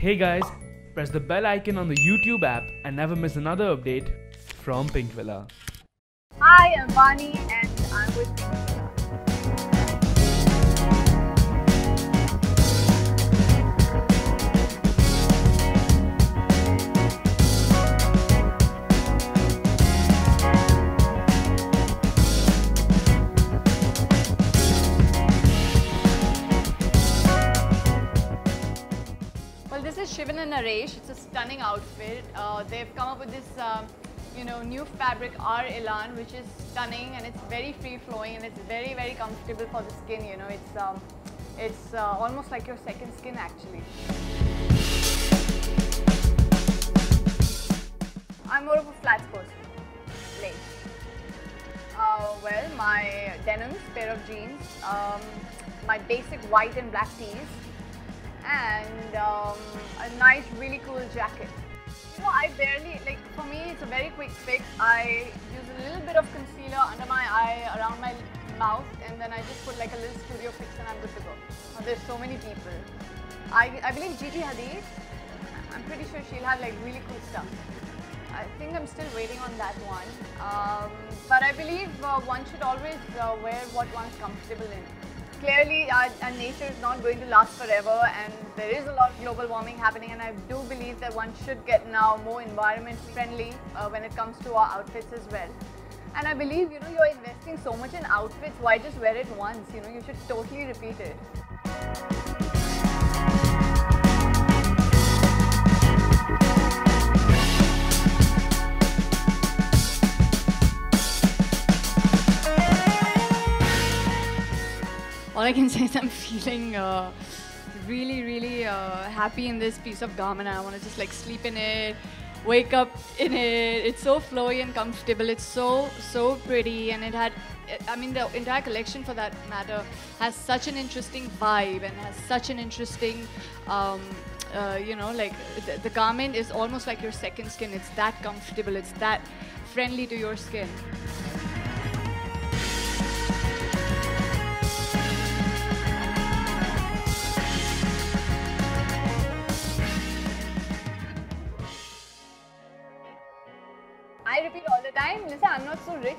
Hey guys, press the bell icon on the YouTube app and never miss another update from Pinkvilla. Hi, I'm Vaani and I'm with Pinkvilla. Well, this is Shivan and Narresh. It's a stunning outfit. They've come up with this new fabric, our Elan, which is stunning and it's very free flowing and it's very, very comfortable for the skin. You know, it's almost like your second skin actually. I'm more of a flats person. Lace. Well, my denims, pair of jeans, my basic white and black tees, and a nice, really cool jacket. You know, I barely, for me it's a very quick fix. I use a little bit of concealer under my eye, around my mouth, and then I just put like a little studio fix and I'm good to go. Now, there's so many people. I believe Gigi Hadid, I'm pretty sure she'll have like really cool stuff. I think I'm still waiting on that one. But I believe one should always wear what one's comfortable in. Clearly, our nature is not going to last forever and there is a lot of global warming happening, and I do believe that one should get now more environment friendly when it comes to our outfits as well. And I believe, you know, you're investing so much in outfits, why just wear it once? You know, you should totally repeat it. All I can say is I'm feeling really happy in this piece of garment. I want to just like sleep in it, wake up in it. It's so flowy and comfortable. It's so pretty, and it had, I mean, the entire collection for that matter has such an interesting vibe and has such an interesting, you know, like the garment is almost like your second skin. It's that comfortable. It's that friendly to your skin. I repeat all the time. Listen, I'm not so rich.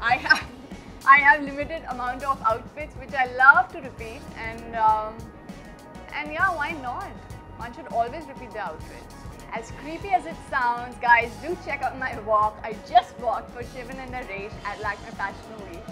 I have limited amount of outfits which I love to repeat, and yeah, why not? One should always repeat the outfits. As creepy as it sounds, guys, do check out my walk. I just walked for Shivan and Narresh at Lakme Fashion Week.